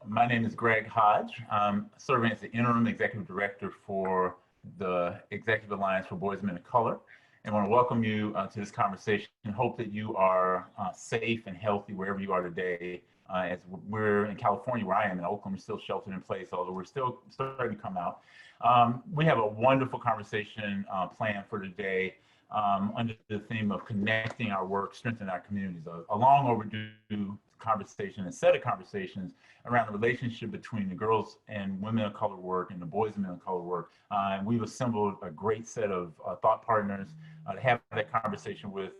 My name is Greg Hodge. I'm serving as the Interim Executive Director for the Executive Alliance for Boys and Men of Color. And I want to welcome you to this conversation and hope that you are safe and healthy wherever you are today. As we're in California, where I am in Oakland, we're still sheltered in place, although we're still starting to come out. We have a wonderful conversation planned for today under the theme of connecting our work, strengthening our communities. A long overdue conversation, a set of conversations around the relationship between the girls and women of color work and the boys and men of color work. And we've assembled a great set of thought partners to have that conversation with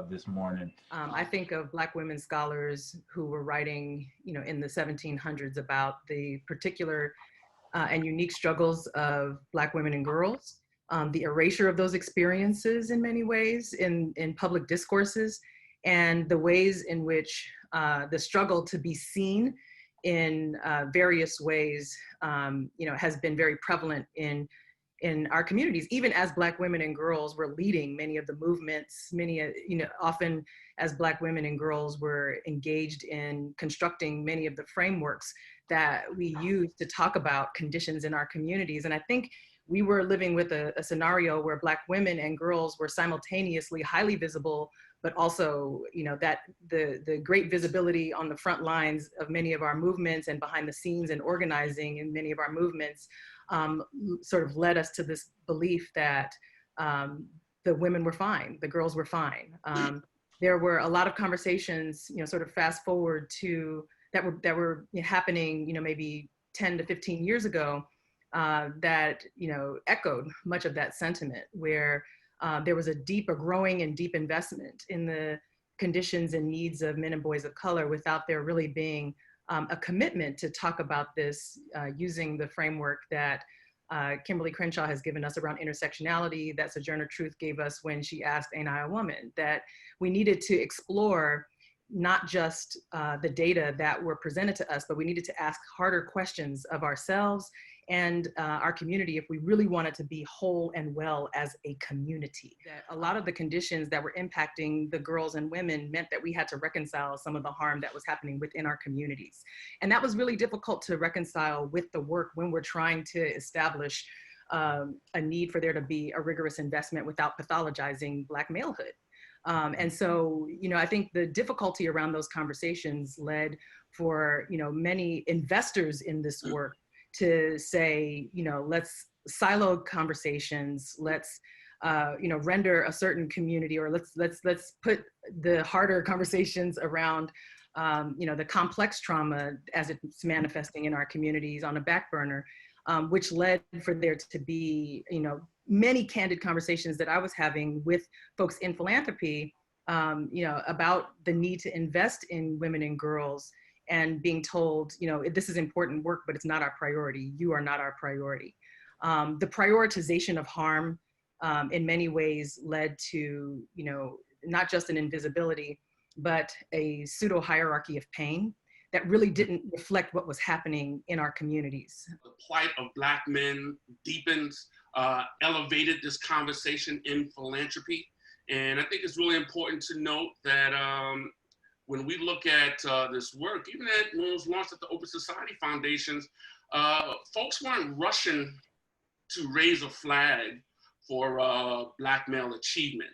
this morning. I think of Black women scholars who were writing, in the 1700s about the particular and unique struggles of Black women and girls, the erasure of those experiences in many ways in public discourses, and the ways in which the struggle to be seen in various ways, has been very prevalent in our communities. Even as Black women and girls were leading many of the movements, often as Black women and girls were engaged in constructing many of the frameworks that we use to talk about conditions in our communities. And I think we were living with a scenario where Black women and girls were simultaneously highly visible, but also, that the great visibility on the front lines of many of our movements and behind the scenes and organizing in many of our movements sort of led us to this belief that the women were fine, the girls were fine. There were a lot of conversations, sort of fast forward to that were happening, maybe 10 to 15 years ago, that echoed much of that sentiment, where there was a growing and deep investment in the conditions and needs of men and boys of color without there really being a commitment to talk about this using the framework that Kimberly Crenshaw has given us around intersectionality, that Sojourner Truth gave us when she asked, "Ain't I a woman?" That we needed to explore not just the data that were presented to us, but we needed to ask harder questions of ourselves and our community if we really wanted to be whole and well as a community. That a lot of the conditions that were impacting the girls and women meant that we had to reconcile some of the harm that was happening within our communities. And that was really difficult to reconcile with the work when we're trying to establish a need for there to be a rigorous investment without pathologizing Black malehood. And so, I think the difficulty around those conversations led for, many investors in this work to say, let's silo conversations, let's, render a certain community, or let's put the harder conversations around, the complex trauma as it's manifesting in our communities on a back burner, which led for there to be, many candid conversations that I was having with folks in philanthropy, about the need to invest in women and girls, and being told, this is important work, but it's not our priority. You are not our priority. The prioritization of harm in many ways led to, not just an invisibility, but a pseudo hierarchy of pain that really didn't reflect what was happening in our communities. The plight of Black men deepens, elevated this conversation in philanthropy. And I think it's really important to note that when we look at this work, even when it was launched at the Open Society Foundations, folks weren't rushing to raise a flag for Black male achievement.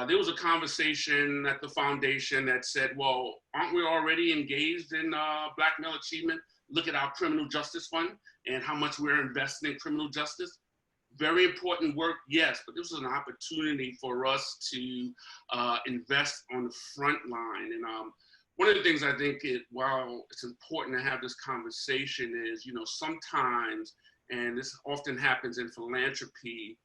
There was a conversation at the foundation that said, well, aren't we already engaged in Black male achievement? Look at our criminal justice fund and how much we're investing in criminal justice. Very important work, yes, but this was an opportunity for us to invest on the front line. And one of the things I think, while it's important to have this conversation is, sometimes, and this often happens in philanthropy,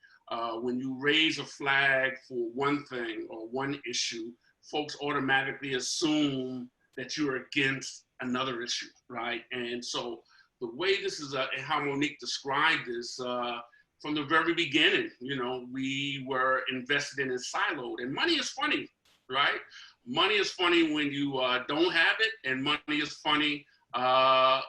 when you raise a flag for one thing or one issue, folks automatically assume that you're against another issue, right? And so the way this is, and how Monique described this, from the very beginning, we were invested in and siloed. And money is funny, right? Money is funny when you don't have it, and money is funny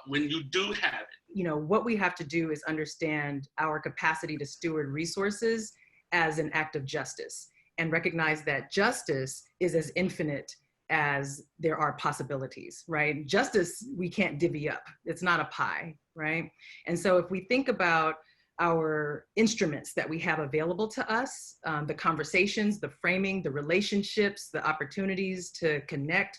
when you do have it. What we have to do is understand our capacity to steward resources as an act of justice, and recognize that justice is as infinite as there are possibilities, right? Justice, we can't divvy up. It's not a pie, right? And so if we think about our instruments that we have available to us, the conversations, the framing, the relationships, the opportunities to connect,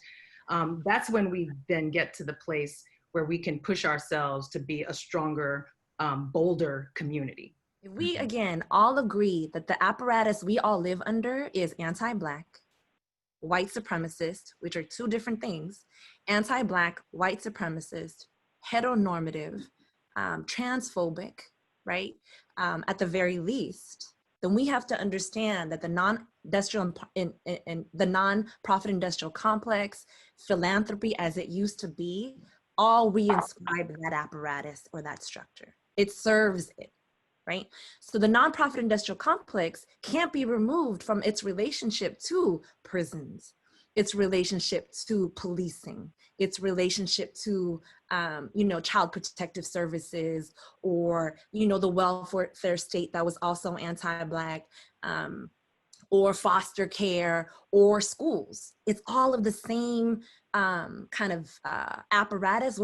that's when we then get to the place where we can push ourselves to be a stronger, bolder community. If we, again, all agree that the apparatus we all live under is anti-Black, white supremacist, which are two different things, anti-Black, white supremacist, heteronormative, transphobic, right? At the very least, then we have to understand that the non-industrial in the non-profit industrial complex, philanthropy as it used to be, all reinscribe that apparatus or that structure. It serves it, right? So the nonprofit industrial complex can't be removed from its relationship to prisons, its relationship to policing, its relationship to, child protective services, or, the welfare state that was also anti-Black, or foster care, or schools. It's all of the same kind of apparatus.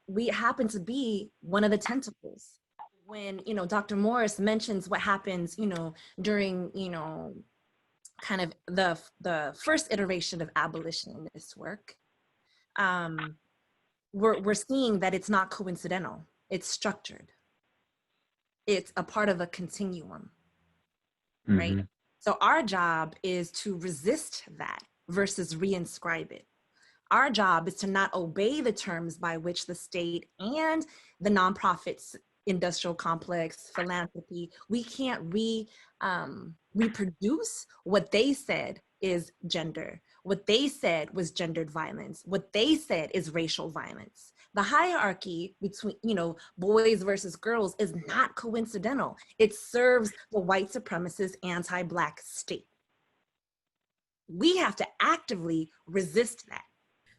We happen to be one of the tentacles. When, Dr. Morris mentions what happens, during, kind of the first iteration of abolitionist work, we're seeing that it's not coincidental. It's structured. It's a part of a continuum, right? So our job is to resist that versus reinscribe it. Our job is to not obey the terms by which the state and the nonprofits, industrial complex, philanthropy, we can't reproduce what they said is gender. What they said was gendered violence. What they said is racial violence. The hierarchy between, boys versus girls is not coincidental. It serves the white supremacist anti-Black state. We have to actively resist that.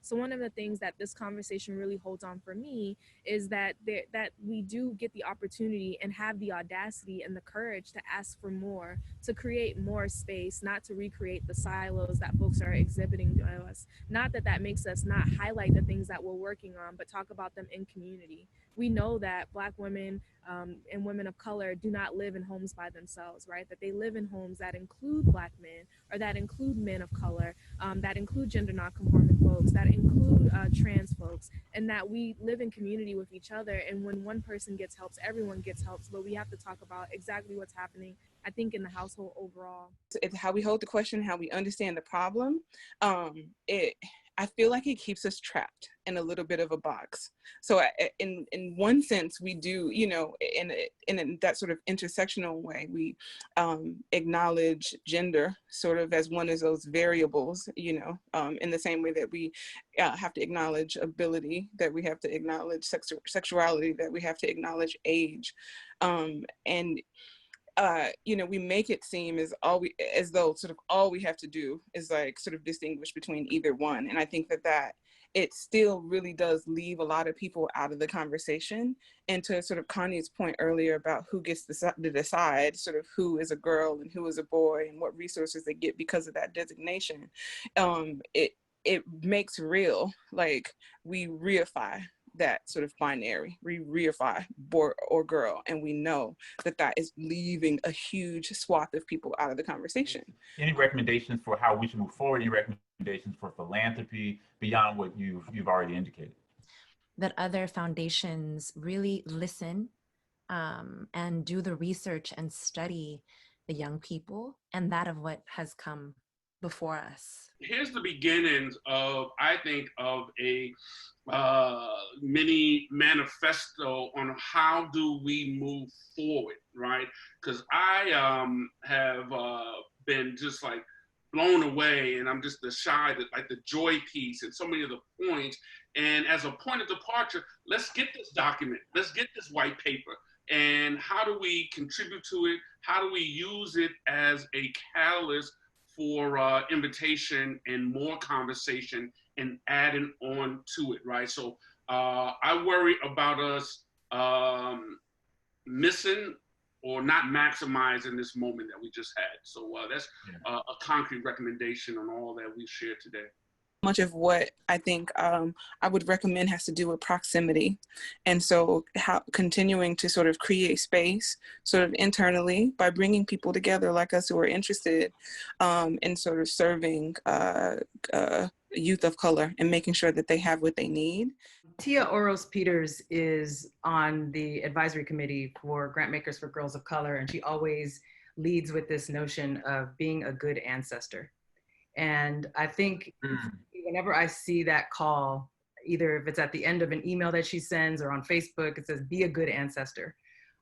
So one of the things that this conversation really holds on for me is that that we do get the opportunity and have the audacity and the courage to ask for more, to create more space, not to recreate the silos that folks are exhibiting to us. Not that that makes us not highlight the things that we're working on, but talk about them in community. We know that Black women and women of color do not live in homes by themselves, right? That they live in homes that include Black men, or that include men of color, that include gender nonconforming folks, that include trans folks, and that we live in community with each other. And when one person gets help, everyone gets help. But we have to talk about exactly what's happening, I think, in the household overall. It's how we hold the question, how we understand the problem. I feel like it keeps us trapped in a little bit of a box. So in one sense, we do, in that sort of intersectional way, we acknowledge gender sort of as one of those variables, in the same way that we have to acknowledge ability, that we have to acknowledge sexuality, that we have to acknowledge age. We make it seem as though sort of all we have to do is like sort of distinguish between either one. And I think that it still really does leave a lot of people out of the conversation. And to sort of Connie's point earlier about who gets to decide sort of who is a girl and who is a boy and what resources they get because of that designation, it makes real, like we reify that sort of binary, we reify boy or girl, and we know that is leaving a huge swath of people out of the conversation. Any recommendations for how we should move forward? Any recommendations for philanthropy beyond what you've already indicated? That other foundations really listen and do the research and study the young people and that of what has come before us. Here's the beginnings of, I think, of a mini manifesto on how do we move forward, right? Because I have been just like blown away, and I'm just the joy piece and so many of the points. And as a point of departure, let's get this document, let's get this white paper. And how do we contribute to it? How do we use it as a catalyst for invitation and more conversation and adding on to it, right? So I worry about us missing or not maximizing this moment that we just had. So that's a concrete recommendation on all that we shared today. much of what I think I would recommend has to do with proximity. And so how continuing to sort of create space sort of internally by bringing people together like us who are interested in sort of serving youth of color and making sure that they have what they need. Tia Oros Peters is on the advisory committee for Grantmakers for Girls of Color, and she always leads with this notion of being a good ancestor. And I think whenever I see that call, either if it's at the end of an email that she sends or on Facebook, it says, be a good ancestor.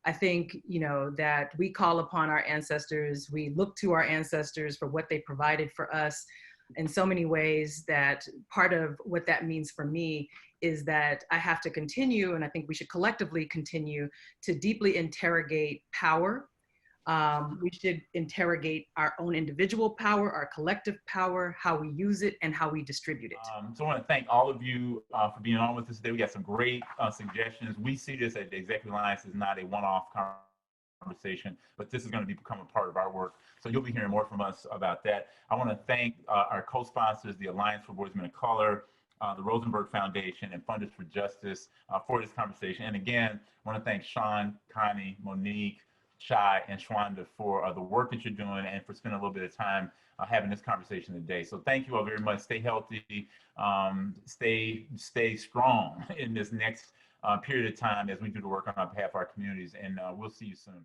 I think, you know, that we call upon our ancestors, we look to our ancestors for what they provided for us in so many ways, that part of what that means for me is that I have to continue, and I think we should collectively continue to deeply interrogate power. We should interrogate our own individual power, our collective power, how we use it, and how we distribute it. So I want to thank all of you for being on with us today. We got some great suggestions. We see this at the Executive Alliance as not a one-off conversation, but this is going to become a part of our work. So you'll be hearing more from us about that. I want to thank our co-sponsors, the Alliance for Boys and Men of Color, the Rosenberg Foundation, and Funders for Justice for this conversation. And again, I want to thank Shawn, Connie, Monique, Chi, and Shawnda for the work that you're doing and for spending a little bit of time having this conversation today. So thank you all very much. Stay healthy, stay strong in this next period of time as we do the work on behalf of our communities, and we'll see you soon.